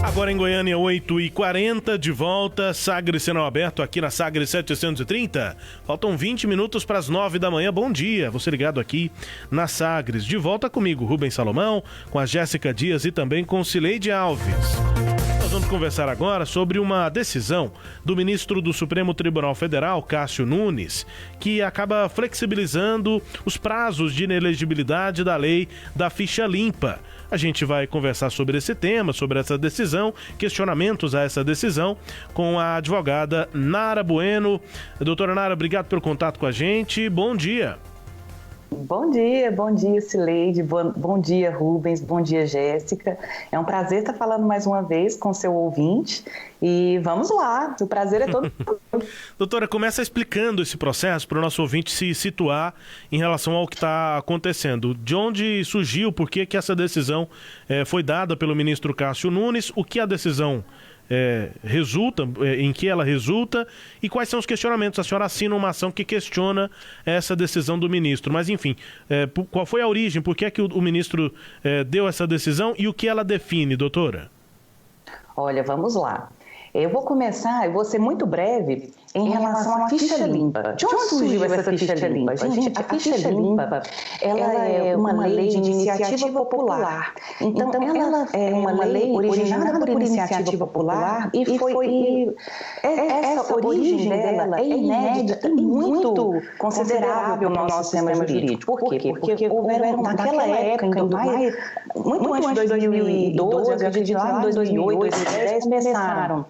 Agora em Goiânia, 8h40, de volta, Sagres Sinal Aberto aqui na Sagres 730. Faltam 20 minutos para as 9 da manhã. Bom dia, você ligado aqui na Sagres. De volta comigo, Rubens Salomão, com a Jéssica Dias e também com Cileide Alves. Nós vamos conversar agora sobre uma decisão do ministro do Supremo Tribunal Federal, Cássio Nunes, que acaba flexibilizando os prazos de inelegibilidade da lei da ficha limpa. A gente vai conversar sobre esse tema, sobre essa decisão, questionamentos a essa decisão, com a advogada Nara Bueno. Doutora Nara, obrigado pelo contato com a gente. Bom dia. Bom dia, Cileide, bom dia, Rubens, bom dia, Jéssica. É um prazer estar falando mais uma vez com seu ouvinte e vamos lá, o prazer é todo. Doutora, começa explicando esse processo para o nosso ouvinte se situar em relação ao que está acontecendo. De onde surgiu, por que essa decisão foi dada pelo ministro Cássio Nunes, o que a decisão resulta, em que ela resulta e quais são os questionamentos. A senhora assina uma ação que questiona essa decisão do ministro, mas enfim, qual foi a origem, por que é que o ministro deu essa decisão e o que ela define, doutora? Olha, vamos lá. Eu vou começar, eu vou ser muito breve em relação à ficha limpa. De onde surgiu essa ficha limpa? Gente, a ficha limpa, ela é uma lei de iniciativa popular. Então, ela é uma lei originada por iniciativa popular e foi... Essa origem dela é inédita e muito considerável no nosso sistema jurídico. Por quê? Porque houveram, naquela época, muito antes de 2012, eu acredito lá em 2008, 2010, começaram...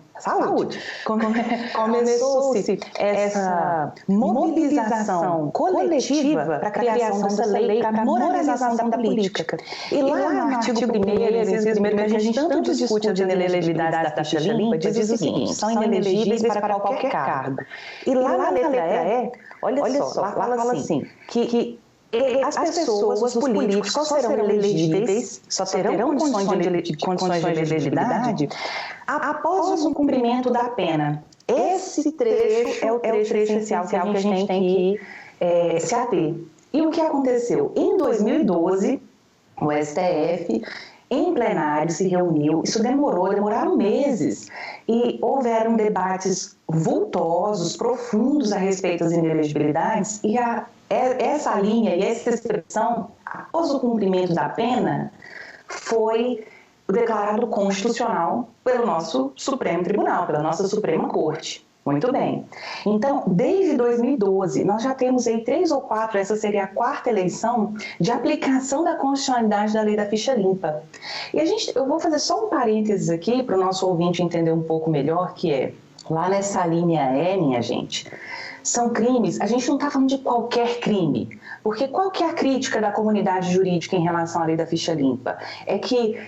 Começou-se essa mobilização coletiva para a criação dessa lei, para a moralização da política. E lá no artigo 1º, inciso 1º, que a gente tanto discute a inelegibilidade da ficha limpa, diz o seguinte: são inelegíveis para qualquer cargo. E lá na letra E, olha só, lá fala assim, que as pessoas, os políticos só serão elegíveis, só terão condições de elegibilidade após o cumprimento da pena. Esse trecho é o trecho essencial que a gente tem que se ater. E o que aconteceu? Em 2012, o STF, em plenário, se reuniu, isso demoraram meses, e houveram debates vultosos, profundos a respeito das inelegibilidades, e essa linha e essa expressão, após o cumprimento da pena, foi declarado constitucional pelo nosso Supremo Tribunal, pela nossa Suprema Corte. Muito bem. Então, desde 2012, nós já temos aí 3 ou 4, essa seria a 4ª eleição de aplicação da constitucionalidade da lei da ficha limpa. E eu vou fazer só um parênteses aqui para o nosso ouvinte entender um pouco melhor, que é, lá nessa linha E, minha gente, são crimes, a gente não está falando de qualquer crime, porque qual que é a crítica da comunidade jurídica em relação à lei da ficha limpa? É que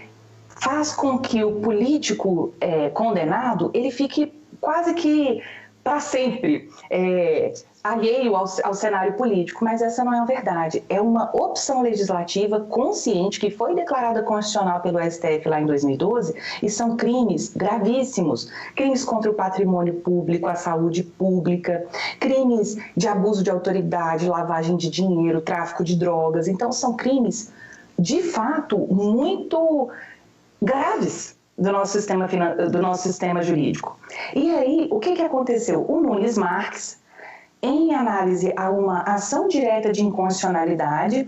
faz com que o político condenado, ele fique quase que para sempre alheio ao cenário político, mas essa não é a verdade. É uma opção legislativa consciente que foi declarada constitucional pelo STF lá em 2012 e são crimes gravíssimos, crimes contra o patrimônio público, a saúde pública, crimes de abuso de autoridade, lavagem de dinheiro, tráfico de drogas. Então são crimes, de fato, muito graves do nosso sistema jurídico. E aí, o que aconteceu? O Nunes Marques, em análise a uma ação direta de inconstitucionalidade,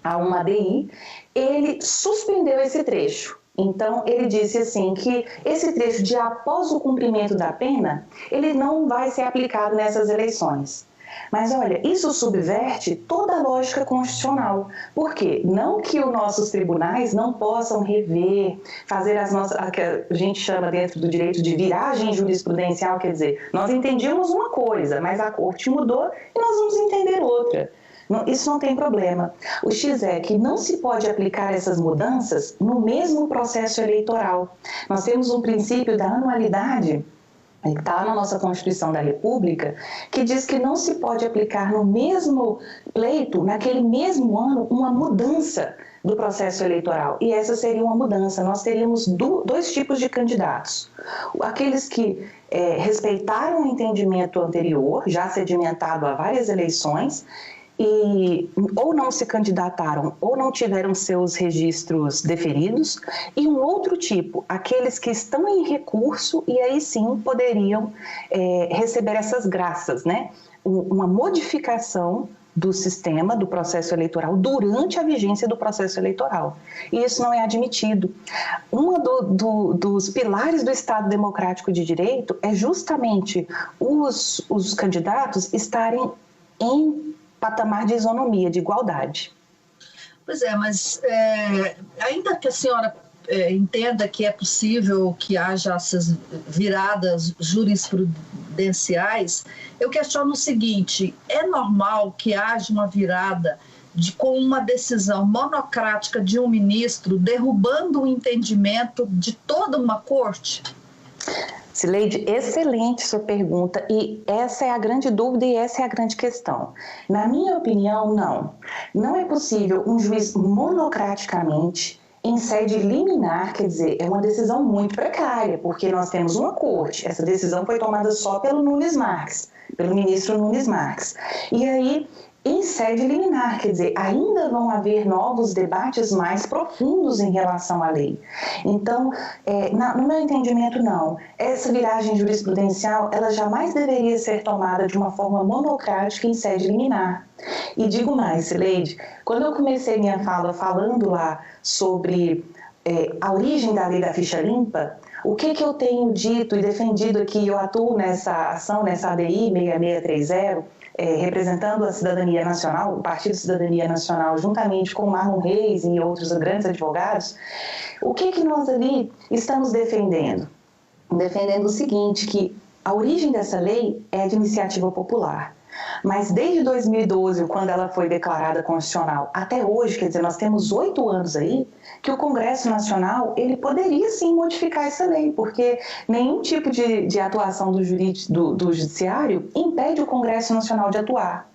a uma ADI, ele suspendeu esse trecho. Então, ele disse assim que esse trecho de após o cumprimento da pena, ele não vai ser aplicado nessas eleições. Mas olha, isso subverte toda a lógica constitucional. Por quê? Não que os nossos tribunais não possam rever, fazer a que a gente chama dentro do direito de viragem jurisprudencial, quer dizer, nós entendíamos uma coisa, mas a corte mudou e nós vamos entender outra. Isso não tem problema. O X é que não se pode aplicar essas mudanças no mesmo processo eleitoral. Nós temos um princípio da anualidade, está na nossa Constituição da República, que diz que não se pode aplicar no mesmo pleito, naquele mesmo ano, uma mudança do processo eleitoral. E essa seria uma mudança. Nós teríamos 2 tipos de candidatos. Aqueles que respeitaram o entendimento anterior, já sedimentado há várias eleições, e ou não se candidataram ou não tiveram seus registros deferidos, e um outro tipo, aqueles que estão em recurso e aí sim poderiam receber essas graças, né? Uma modificação do sistema, do processo eleitoral, durante a vigência do processo eleitoral. E isso não é admitido. Dos pilares do Estado Democrático de Direito é justamente os candidatos estarem em patamar de isonomia, de igualdade. Pois é, mas ainda que a senhora entenda que é possível que haja essas viradas jurisprudenciais, eu questiono o seguinte: é normal que haja uma virada com uma decisão monocrática de um ministro derrubando o entendimento de toda uma corte? Cileide, excelente sua pergunta, e essa é a grande dúvida e essa é a grande questão. Na minha opinião, não. Não é possível um juiz monocraticamente, em sede liminar, quer dizer, é uma decisão muito precária, porque nós temos uma corte, essa decisão foi tomada só pelo Nunes Marques, pelo ministro Nunes Marques. E aí, em sede liminar, quer dizer, ainda vão haver novos debates mais profundos em relação à lei. Então, no meu entendimento, não. Essa viragem jurisprudencial, ela jamais deveria ser tomada de uma forma monocrática em sede liminar. E digo mais, Cileide, quando eu comecei minha fala falando lá sobre a origem da lei da ficha limpa, o que eu tenho dito e defendido aqui, eu atuo nessa ação, nessa ADI 6630, representando a Cidadania Nacional, o Partido Cidadania Nacional, juntamente com Marlon Reis e outros grandes advogados, o que nós ali estamos defendendo? Defendendo o seguinte, que a origem dessa lei é de iniciativa popular. Mas desde 2012, quando ela foi declarada constitucional, até hoje, quer dizer, nós temos 8 anos aí, que o Congresso Nacional, ele poderia sim modificar essa lei, porque nenhum tipo de atuação do Judiciário impede o Congresso Nacional de atuar.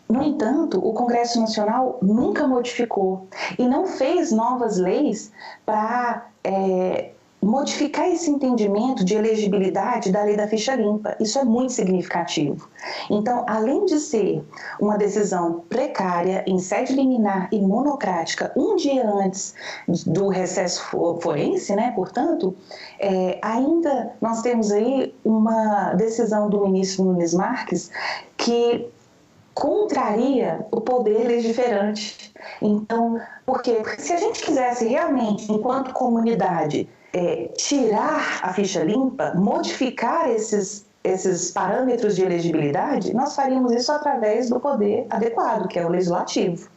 No entanto, o Congresso Nacional nunca modificou e não fez novas leis para modificar esse entendimento de elegibilidade da lei da ficha limpa. Isso é muito significativo. Então, além de ser uma decisão precária, em sede liminar e monocrática, um dia antes do recesso forense, né, portanto, ainda nós temos aí uma decisão do ministro Nunes Marques que contraria o poder legiferante. Então, por quê? Porque se a gente quisesse realmente, enquanto comunidade, tirar a ficha limpa, modificar esses parâmetros de elegibilidade, nós faríamos isso através do poder adequado, que é o legislativo.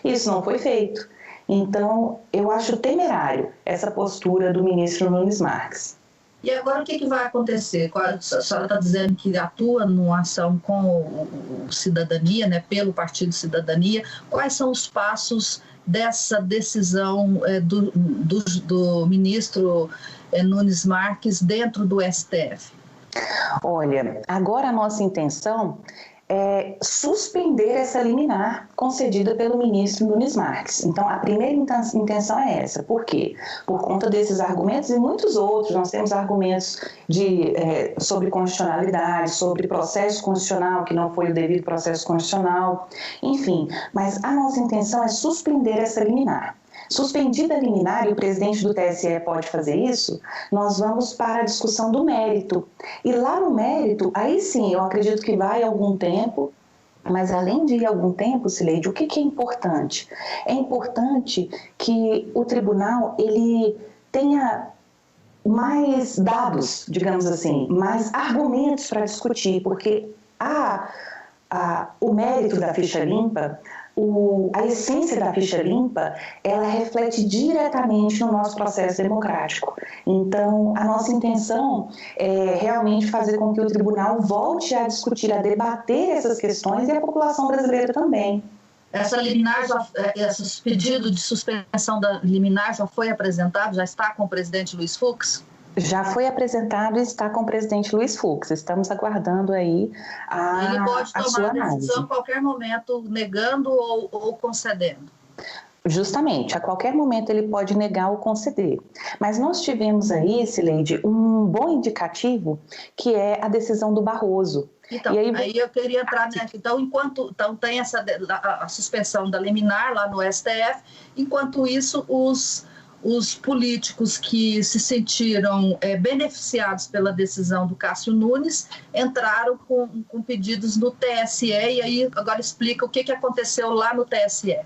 Isso não foi feito. Então, eu acho temerário essa postura do ministro Nunes Marques. E agora o que vai acontecer? A senhora está dizendo que atua numa ação com o Cidadania, né, pelo Partido Cidadania. Quais são os passos dessa decisão do ministro Nunes Marques dentro do STF? Olha, agora a nossa intenção é suspender essa liminar concedida pelo ministro Nunes Marques. Então, a primeira intenção é essa. Por quê? Por conta desses argumentos e muitos outros. Nós temos argumentos sobre constitucionalidade, sobre processo constitucional, que não foi o devido processo constitucional, enfim. Mas a nossa intenção é suspender essa liminar. Suspendida a liminar, e o presidente do TSE pode fazer isso, nós vamos para a discussão do mérito. E lá no mérito, aí sim, eu acredito que vai algum tempo, mas além de ir algum tempo, Cileide, o que é importante? É importante que o tribunal ele tenha mais dados, digamos assim, mais argumentos para discutir, porque o mérito da ficha limpa, a essência da ficha limpa, ela reflete diretamente no nosso processo democrático. Então, a nossa intenção é realmente fazer com que o tribunal volte a discutir, a debater essas questões, e a população brasileira também. Essa liminar, esse pedido de suspensão da liminar já foi apresentado, já está com o presidente Luiz Fux? Já foi apresentado e está com o presidente Luiz Fux. Estamos aguardando aí a sua análise. Ele pode tomar a decisão a qualquer momento, negando ou concedendo? Justamente, a qualquer momento ele pode negar ou conceder. Mas nós tivemos aí, Cileide, um bom indicativo, que é a decisão do Barroso. Então, aí eu queria entrar nessa. Então, tem a suspensão da liminar lá no STF, enquanto isso, os políticos que se sentiram beneficiados pela decisão do Cássio Nunes entraram com pedidos no TSE, e aí agora explica o que aconteceu lá no TSE.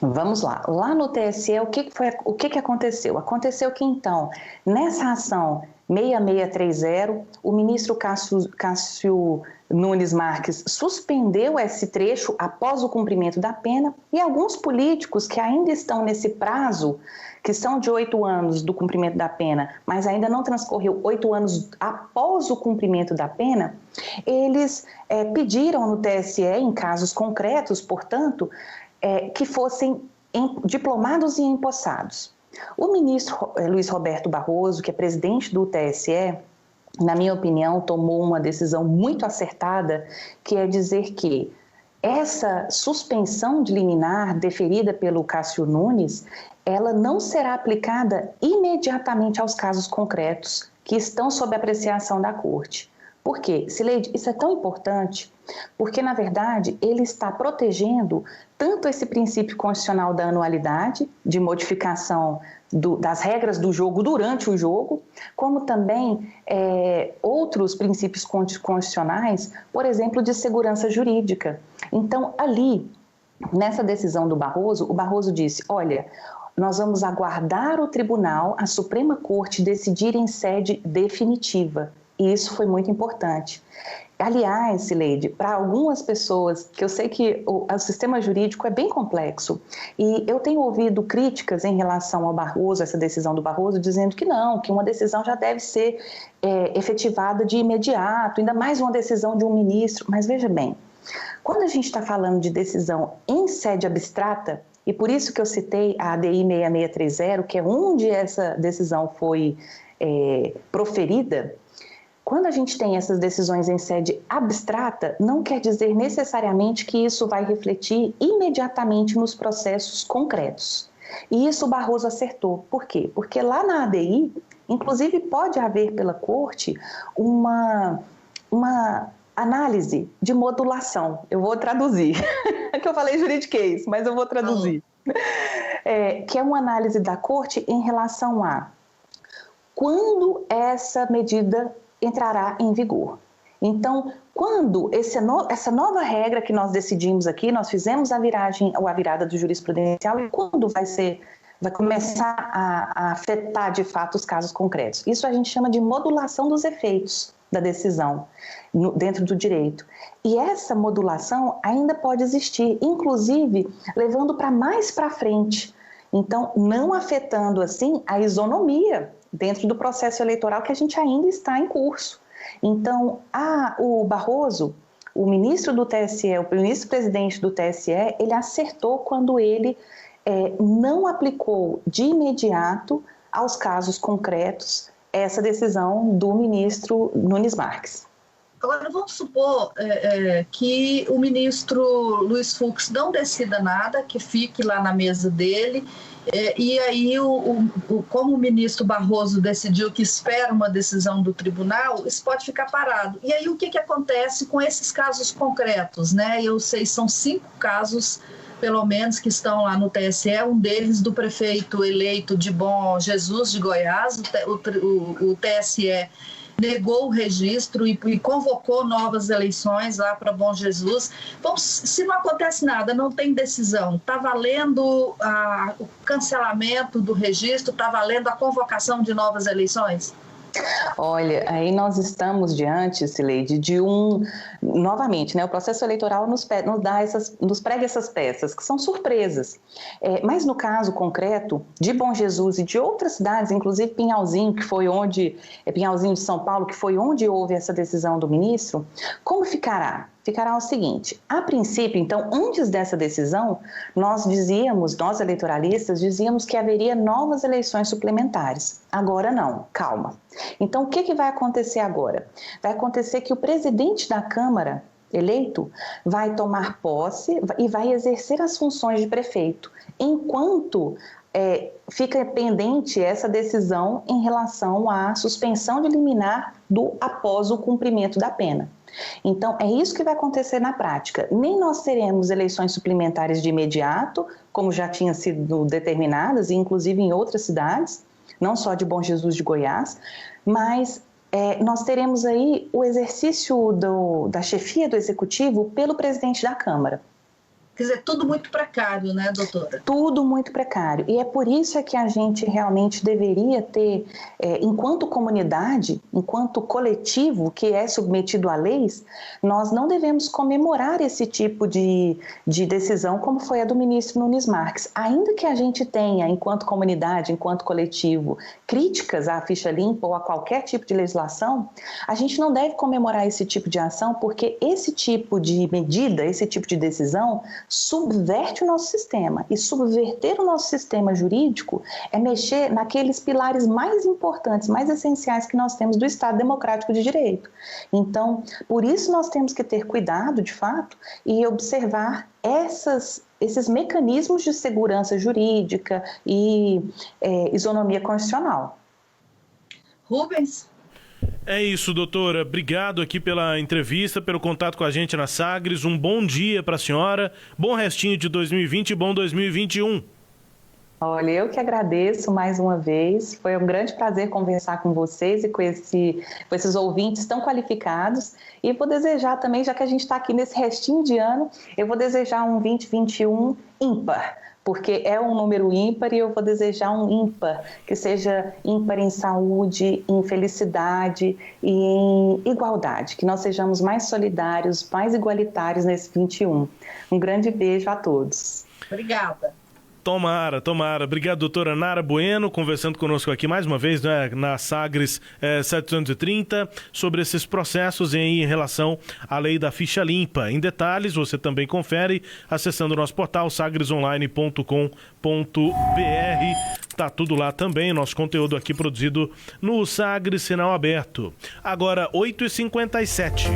Vamos lá. Lá no TSE, o que aconteceu? Aconteceu que, então, nessa ação 6630, o ministro Cássio Nunes Marques suspendeu esse trecho após o cumprimento da pena, e alguns políticos que ainda estão nesse prazo, que são de 8 anos do cumprimento da pena, mas ainda não transcorreu 8 anos após o cumprimento da pena, eles pediram no TSE, em casos concretos, portanto, que fossem diplomados e empossados. O ministro Luiz Roberto Barroso, que é presidente do TSE, na minha opinião, tomou uma decisão muito acertada, que é dizer que essa suspensão de liminar deferida pelo Cássio Nunes, ela não será aplicada imediatamente aos casos concretos que estão sob apreciação da Corte. Por quê? Cileide, isso é tão importante porque, na verdade, ele está protegendo tanto esse princípio constitucional da anualidade, de modificação das regras do jogo durante o jogo, como também outros princípios constitucionais, por exemplo, de segurança jurídica. Então, ali, nessa decisão do Barroso, o Barroso disse, olha, nós vamos aguardar o tribunal, a Suprema Corte, decidir em sede definitiva. E isso foi muito importante. Aliás, Cileide, para algumas pessoas, que eu sei que o sistema jurídico é bem complexo, e eu tenho ouvido críticas em relação ao Barroso, essa decisão do Barroso, dizendo que não, que uma decisão já deve ser efetivada de imediato, ainda mais uma decisão de um ministro. Mas veja bem, quando a gente está falando de decisão em sede abstrata, e por isso que eu citei a ADI 6630, que é onde essa decisão foi proferida, quando a gente tem essas decisões em sede abstrata, não quer dizer necessariamente que isso vai refletir imediatamente nos processos concretos. E isso o Barroso acertou. Por quê? Porque lá na ADI, inclusive pode haver pela Corte uma análise de modulação. Eu vou traduzir, é que eu falei juridiquês, mas eu vou traduzir. Que é uma análise da Corte em relação a quando essa medida entrará em vigor. Então, quando essa nova regra que nós decidimos aqui, nós fizemos a virada do jurisprudencial, e quando vai começar a afetar de fato os casos concretos. Isso a gente chama de modulação dos efeitos da decisão dentro do direito. E essa modulação ainda pode existir, inclusive levando mais para frente. Então, não afetando assim a isonomia dentro do processo eleitoral que a gente ainda está em curso. Então, o Barroso, o ministro do TSE, o ministro-presidente do TSE, ele acertou quando ele não aplicou de imediato aos casos concretos essa decisão do ministro Nunes Marques. Agora, vamos supor que o ministro Luiz Fux não decida nada, que fique lá na mesa dele, e aí, como o ministro Barroso decidiu que espera uma decisão do tribunal, isso pode ficar parado. E aí, o que acontece com esses casos concretos, né? Eu sei, são 5 casos, pelo menos, que estão lá no TSE, um deles do prefeito eleito de Bom Jesus, de Goiás. O TSE negou o registro e convocou novas eleições lá para Bom Jesus. Bom, se não acontece nada, não tem decisão, está valendo o cancelamento do registro, está valendo a convocação de novas eleições? Olha, aí nós estamos diante, Cileide, de novamente, né, o processo eleitoral nos prega essas peças, que são surpresas. Mas no caso concreto de Bom Jesus e de outras cidades, inclusive Pinhalzinho, Pinhalzinho de São Paulo, que foi onde houve essa decisão do ministro, como ficará? Ficará o seguinte, a princípio, então, antes dessa decisão, nós eleitoralistas, dizíamos que haveria novas eleições suplementares. Agora não, calma. Então, o que vai acontecer agora? Vai acontecer que o presidente da Câmara eleito vai tomar posse e vai exercer as funções de prefeito, enquanto fica pendente essa decisão em relação à suspensão de liminar após o cumprimento da pena. Então, é isso que vai acontecer na prática. Nem nós teremos eleições suplementares de imediato, como já tinham sido determinadas, inclusive em outras cidades, não só de Bom Jesus de Goiás, mas nós teremos aí o exercício da chefia do Executivo pelo presidente da Câmara. Quer dizer, tudo muito precário, né, doutora? Tudo muito precário. E é por isso que a gente realmente deveria ter, enquanto comunidade, enquanto coletivo que é submetido a leis, nós não devemos comemorar esse tipo de decisão como foi a do ministro Nunes Marques. Ainda que a gente tenha, enquanto comunidade, enquanto coletivo, críticas à ficha limpa ou a qualquer tipo de legislação, a gente não deve comemorar esse tipo de ação porque esse tipo de medida, esse tipo de decisão subverte o nosso sistema. E subverter o nosso sistema jurídico é mexer naqueles pilares mais importantes, mais essenciais que nós temos do Estado Democrático de Direito. Então, por isso nós temos que ter cuidado, de fato, e observar esses mecanismos de segurança jurídica e isonomia constitucional. Rubens? É isso, doutora. Obrigado aqui pela entrevista, pelo contato com a gente na Sagres. Um bom dia para a senhora, bom restinho de 2020 e bom 2021. Olha, eu que agradeço mais uma vez. Foi um grande prazer conversar com vocês e com esses ouvintes tão qualificados. E vou desejar também, já que a gente está aqui nesse restinho de ano, eu vou desejar um 2021 ímpar. Porque é um número ímpar e eu vou desejar um ímpar, que seja ímpar em saúde, em felicidade e em igualdade, que nós sejamos mais solidários, mais igualitários nesse 21. Um grande beijo a todos. Obrigada. Tomara. Obrigado, doutora Nara Bueno, conversando conosco aqui mais uma vez, né, na Sagres 730, sobre esses processos em relação à lei da ficha limpa. Em detalhes, você também confere acessando o nosso portal sagresonline.com.br. Tá tudo lá também, nosso conteúdo aqui produzido no Sagres Sinal Aberto. Agora, 8h57.